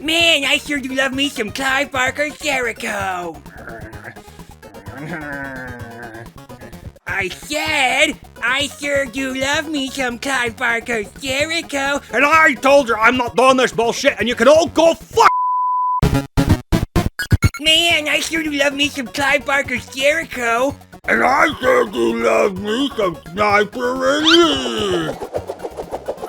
Man, I sure do love me some Clive Barker's Jericho. I sure do love me some Clive Barker's Jericho. And I told you I'm not doing this bullshit, and you can all go fuck. Man, I sure do love me some Clive Barker's Jericho. And I sure do love me some Sniper Elite.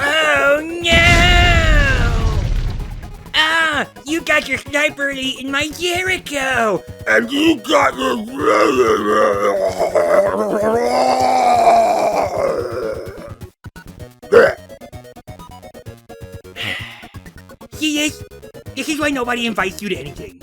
Oh no! Ah, you got your Sniper Elite in my Jericho. And you got your... See this? This is why nobody invites you to anything.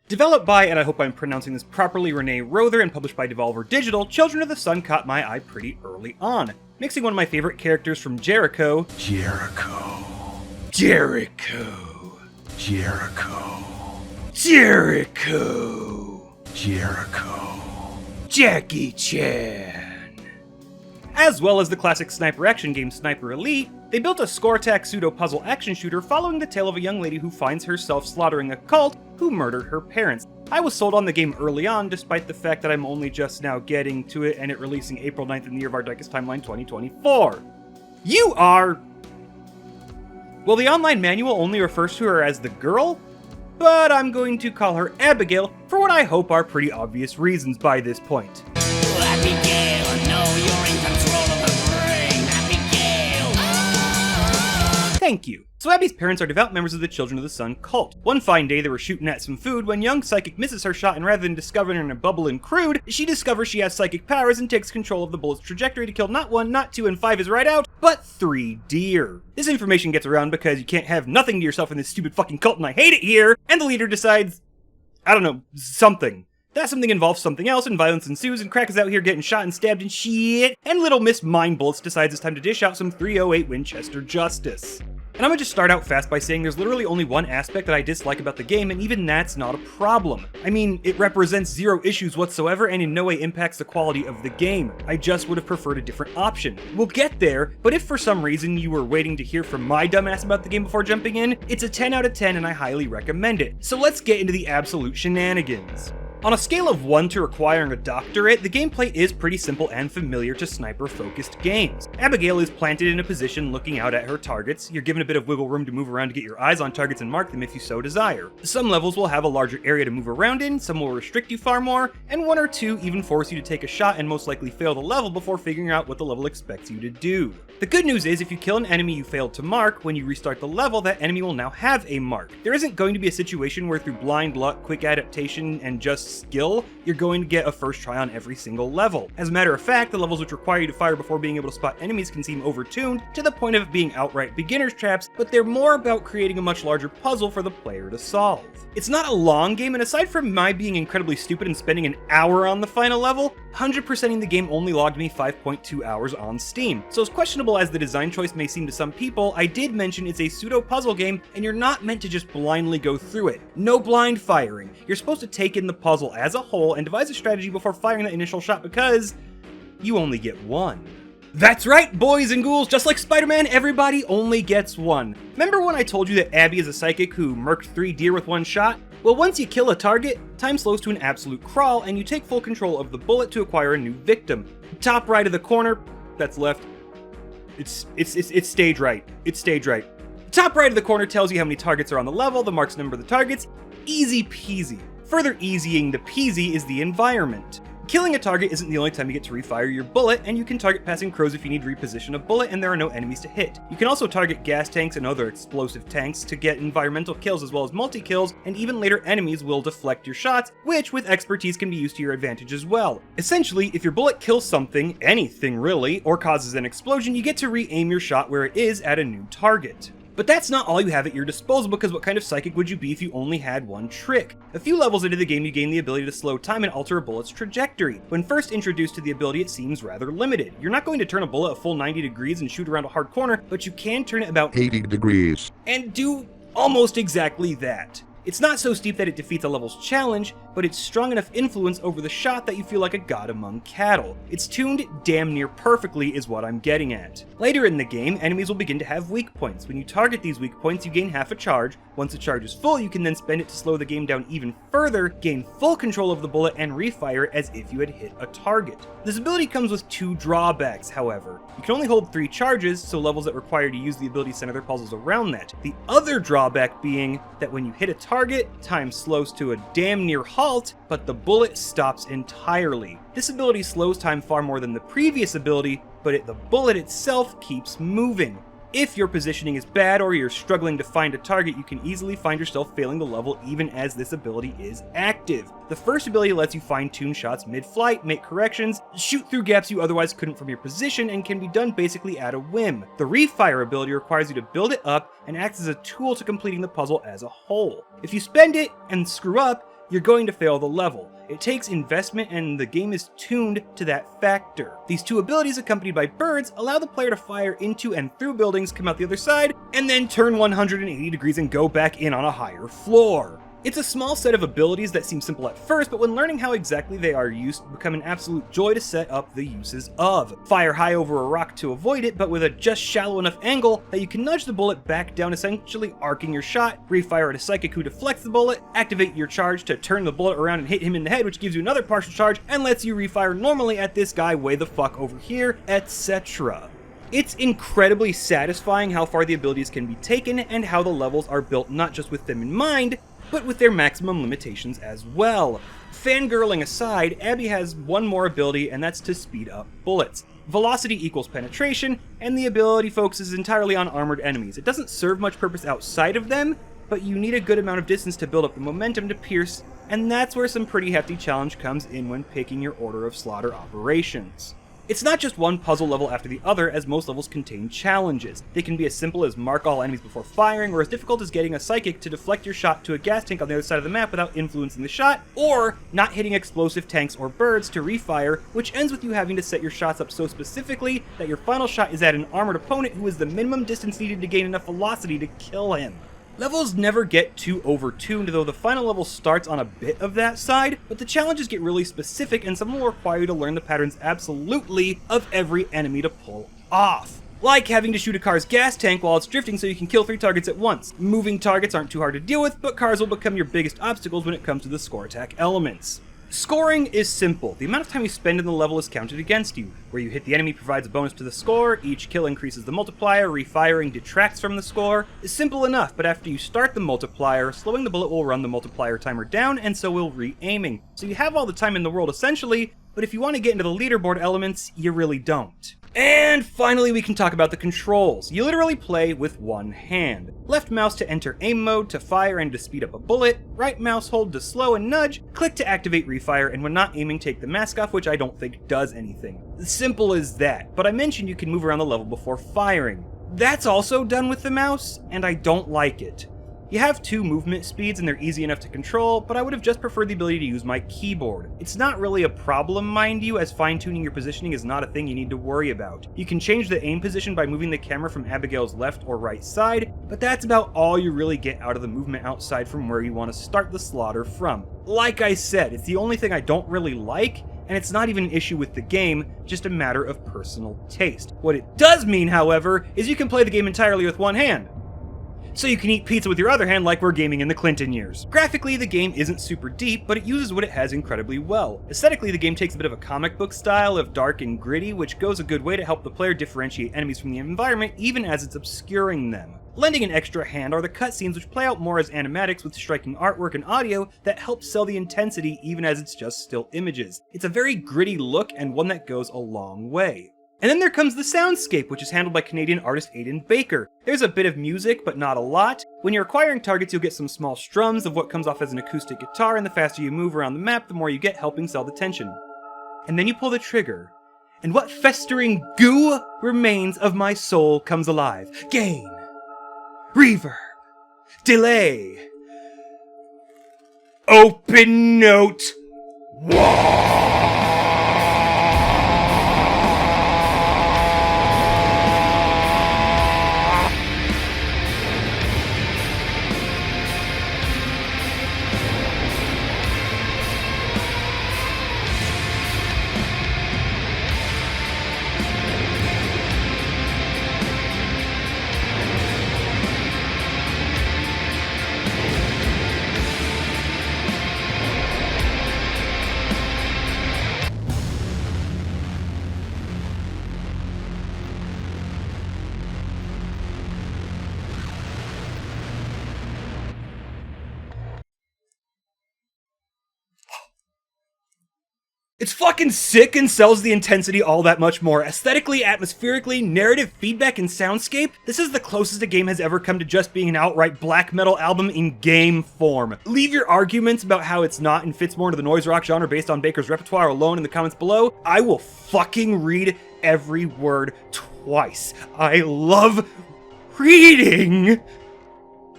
Developed by, and I hope I'm pronouncing this properly, Rene, Rother, and published by Devolver Digital, Children of the Sun caught my eye pretty early on, mixing one of my favorite characters from Jericho, Jericho. Jericho, Jackie Chan, as well as the classic sniper action game Sniper Elite. They built a score attack pseudo-puzzle action shooter following the tale of a young lady who finds herself slaughtering a cult who murdered her parents. I was sold on the game early on, despite the fact that I'm only just now getting to it and it releasing April 9th in the year of our darkest timeline 2024. You are... Well, the online manual only refers to her as the girl, but I'm going to call her Abigail for what I hope are pretty obvious reasons by this point. Abigail, no, you're in control of the brain, Abigail. Thank you. So Abby's parents are devout members of the Children of the Sun cult. One fine day they were shooting at some food when young Psychic misses her shot, and rather than discovering her in a bubble and crude, she discovers she has psychic powers and takes control of the bullet's trajectory to kill not 1, not 2, and 5 is right out, but 3 deer. This information gets around because you can't have nothing to yourself in this stupid fucking cult and I hate it here, and the leader decides, I don't know, something. That something involves something else, and violence ensues, and Crack is out here getting shot and stabbed and shit, and little Miss Mind Bullets decides it's time to dish out some 308 Winchester justice. And I'm gonna just start out fast by saying there's literally only one aspect that I dislike about the game, and even that's not a problem. I mean, it represents 0 issues whatsoever and in no way impacts the quality of the game. I just would have preferred a different option. We'll get there, but if for some reason you were waiting to hear from my dumbass about the game before jumping in, it's a 10 out of 10 and I highly recommend it. So let's get into the absolute shenanigans. On a scale of 1 to requiring a doctorate, the gameplay is pretty simple and familiar to sniper-focused games. Abigail is planted in a position looking out at her targets. You're given a bit of wiggle room to move around to get your eyes on targets and mark them if you so desire. Some levels will have a larger area to move around in, some will restrict you far more, and 1 or 2 even force you to take a shot and most likely fail the level before figuring out what the level expects you to do. The good news is if you kill an enemy you failed to mark, when you restart the level, that enemy will now have a mark. There isn't going to be a situation where through blind luck, quick adaptation, and just skill, you're going to get a first try on every single level. As a matter of fact, the levels which require you to fire before being able to spot enemies can seem overtuned to the point of it being outright beginner's traps, but they're more about creating a much larger puzzle for the player to solve. It's not a long game, and aside from my being incredibly stupid and spending an hour on the final level, 100%ing the game only logged me 5.2 hours on Steam. So as questionable as the design choice may seem to some people, I did mention it's a pseudo-puzzle game, and you're not meant to just blindly go through it. No blind firing. You're supposed to take in the puzzle as a whole and devise a strategy before firing the initial shot because you only get one. That's right, boys and ghouls, just like Spider-Man, everybody only gets one. Remember when I told you that Abby is a psychic who murked 3 deer with one shot? Well, once you kill a target, time slows to an absolute crawl, and you take full control of the bullet to acquire a new victim. Top right of the corner, that's left. It's stage right. It's stage right. Top right of the corner tells you how many targets are on the level, the marks number the targets. Easy peasy. Further easying the peasy is the environment. Killing a target isn't the only time you get to refire your bullet, and you can target passing crows if you need to reposition a bullet and there are no enemies to hit. You can also target gas tanks and other explosive tanks to get environmental kills as well as multi-kills, and even later enemies will deflect your shots, which with expertise can be used to your advantage as well. Essentially, if your bullet kills something, anything really, or causes an explosion, you get to re-aim your shot where it is at a new target. But that's not all you have at your disposal, because what kind of psychic would you be if you only had one trick? A few levels into the game you gain the ability to slow time and alter a bullet's trajectory. When first introduced to the ability, it seems rather limited. You're not going to turn a bullet a full 90 degrees and shoot around a hard corner, but you can turn it about 80 degrees. And do almost exactly that. It's not so steep that it defeats a level's challenge, but it's strong enough influence over the shot that you feel like a god among cattle. It's tuned damn near perfectly is what I'm getting at. Later in the game, enemies will begin to have weak points. When you target these weak points, you gain half a charge. Once the charge is full, you can then spend it to slow the game down even further, gain full control of the bullet, and refire as if you had hit a target. This ability comes with 2 drawbacks, however. You can only hold 3 charges, so levels that require you to use the ability center their puzzles around that. The other drawback being that when you hit a target, time slows to a damn near halt, but the bullet stops entirely. This ability slows time far more than the previous ability, but the bullet itself keeps moving. If your positioning is bad or you're struggling to find a target, you can easily find yourself failing the level even as this ability is active. The first ability lets you fine-tune shots mid-flight, make corrections, shoot through gaps you otherwise couldn't from your position, and can be done basically at a whim. The refire ability requires you to build it up and acts as a tool to completing the puzzle as a whole. If you spend it and screw up, you're going to fail the level. It takes investment, and the game is tuned to that factor. These 2 abilities, accompanied by birds, allow the player to fire into and through buildings, come out the other side, and then turn 180 degrees and go back in on a higher floor. It's a small set of abilities that seem simple at first, but when learning how exactly they are used, become an absolute joy to set up the uses of. Fire high over a rock to avoid it, but with a just shallow enough angle that you can nudge the bullet back down, essentially arcing your shot, refire at a psychic who deflects the bullet, activate your charge to turn the bullet around and hit him in the head, which gives you another partial charge, and lets you refire normally at this guy way the fuck over here, etc. It's incredibly satisfying how far the abilities can be taken, and how the levels are built not just with them in mind, but with their maximum limitations as well. Fangirling aside, Abby has one more ability, and that's to speed up bullets. Velocity equals penetration, and the ability focuses entirely on armored enemies. It doesn't serve much purpose outside of them, but you need a good amount of distance to build up the momentum to pierce, and that's where some pretty hefty challenge comes in when picking your order of slaughter operations. It's not just one puzzle level after the other, as most levels contain challenges. They can be as simple as mark all enemies before firing, or as difficult as getting a psychic to deflect your shot to a gas tank on the other side of the map without influencing the shot, or not hitting explosive tanks or birds to refire, which ends with you having to set your shots up so specifically that your final shot is at an armored opponent who is the minimum distance needed to gain enough velocity to kill him. Levels never get too overtuned, though the final level starts on a bit of that side, but the challenges get really specific, and some will require you to learn the patterns absolutely of every enemy to pull off. Like having to shoot a car's gas tank while it's drifting so you can kill 3 targets at once. Moving targets aren't too hard to deal with, but cars will become your biggest obstacles when it comes to the score attack elements. Scoring is simple. The amount of time you spend in the level is counted against you. Where you hit the enemy provides a bonus to the score, each kill increases the multiplier, refiring detracts from the score. It's simple enough, but after you start the multiplier, slowing the bullet will run the multiplier timer down, and so will re-aiming. So you have all the time in the world essentially, but if you want to get into the leaderboard elements, you really don't. And finally, we can talk about the controls. You literally play with one hand. Left mouse to enter aim mode, to fire and to speed up a bullet, right mouse hold to slow and nudge, click to activate refire, and when not aiming, take the mask off, which I don't think does anything. Simple as that, but I mentioned you can move around the level before firing. That's also done with the mouse, and I don't like it. You have 2 movement speeds and they're easy enough to control, but I would have just preferred the ability to use my keyboard. It's not really a problem, mind you, as fine-tuning your positioning is not a thing you need to worry about. You can change the aim position by moving the camera from Abigail's left or right side, but that's about all you really get out of the movement outside from where you want to start the slaughter from. Like I said, it's the only thing I don't really like, and it's not even an issue with the game, just a matter of personal taste. What it does mean, however, is you can play the game entirely with one hand. So you can eat pizza with your other hand like we're gaming in the Clinton years. Graphically, the game isn't super deep, but it uses what it has incredibly well. Aesthetically, the game takes a bit of a comic book style of dark and gritty, which goes a good way to help the player differentiate enemies from the environment, even as it's obscuring them. Lending an extra hand are the cutscenes, which play out more as animatics with striking artwork and audio that helps sell the intensity even as it's just still images. It's a very gritty look and one that goes a long way. And then there comes the soundscape, which is handled by Canadian artist Aidan Baker. There's a bit of music, but not a lot. When you're acquiring targets, you'll get some small strums of what comes off as an acoustic guitar, and the faster you move around the map, the more you get, helping sell the tension. And then you pull the trigger, and what festering goo remains of my soul comes alive. Gain, reverb, delay, open note, It's fucking sick and sells the intensity all that much more. Aesthetically, atmospherically, narrative, feedback, and soundscape, this is the closest a game has ever come to just being an outright black metal album in game form. Leave your arguments about how it's not and fits more into the noise rock genre based on Baker's repertoire alone in the comments below. I will fucking read every word twice. I love reading!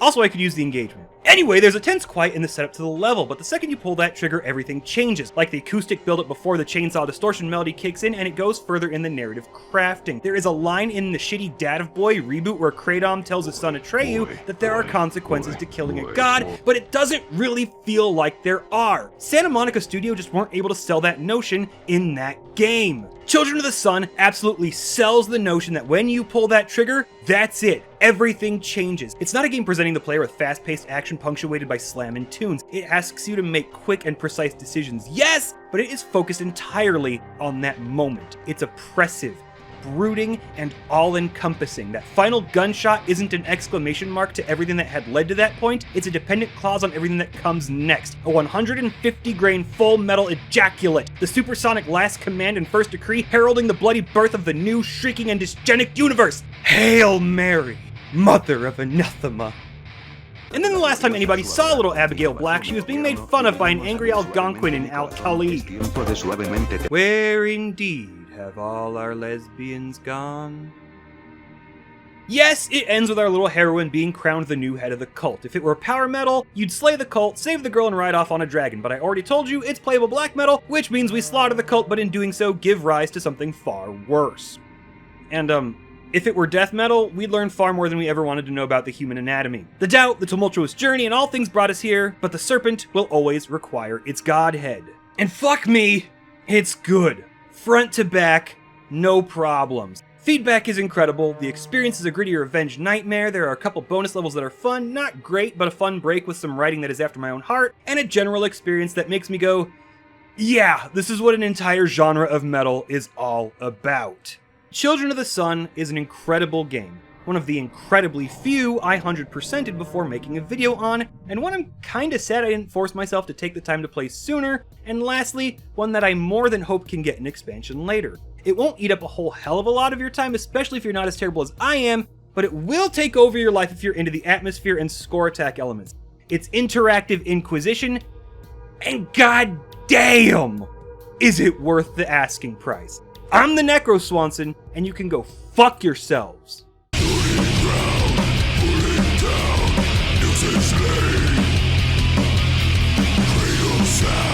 Also, I could use the engagement. Anyway, there's a tense quiet in the setup to the level, but the second you pull that trigger, everything changes. Like the acoustic buildup before the chainsaw distortion melody kicks in, and it goes further in the narrative crafting. There is a line in the shitty Dad of Boy reboot where Kratom tells his son Atreyu that there are consequences to killing a god, but it doesn't really feel like there are. Santa Monica Studio just weren't able to sell that notion in that game. Children of the Sun absolutely sells the notion that when you pull that trigger, that's it. Everything changes. It's not a game presenting the player with fast-paced action punctuated by slamming tunes. It asks you to make quick and precise decisions, yes, but it is focused entirely on that moment. It's oppressive, brooding, and all-encompassing. That final gunshot isn't an exclamation mark to everything that had led to that point, it's a dependent clause on everything that comes next. A 150-grain full metal ejaculate, the supersonic last command and first decree heralding the bloody birth of the new, shrieking, and dysgenic universe. Hail Mary, Mother of Anathema. And then the last time anybody saw little Abigail Black, she was being made fun of by an angry Algonquin in Al-Khali. Where indeed have all our lesbians gone? Yes, it ends with our little heroine being crowned the new head of the cult. If it were power metal, you'd slay the cult, save the girl, and ride off on a dragon, but I already told you it's playable black metal, which means we slaughter the cult, but in doing so, give rise to something far worse. And, if it were death metal, we'd learn far more than we ever wanted to know about the human anatomy. The doubt, the tumultuous journey, and all things brought us here, but the serpent will always require its godhead. And fuck me, it's good. Front to back, no problems. Feedback is incredible, the experience is a gritty revenge nightmare, there are a couple bonus levels that are fun, not great, but a fun break with some writing that is after my own heart, and a general experience that makes me go, yeah, this is what an entire genre of metal is all about. Children of the Sun is an incredible game, one of the incredibly few I 100%ed before making a video on, and one I'm kinda sad I didn't force myself to take the time to play sooner, and lastly, one that I more than hope can get an expansion later. It won't eat up a whole hell of a lot of your time, especially if you're not as terrible as I am, but it will take over your life if you're into the atmosphere and score attack elements. It's interactive Inquisition, and god damn, is it worth the asking price. I'm the Necroswanson, and you can go fuck yourselves. Sound.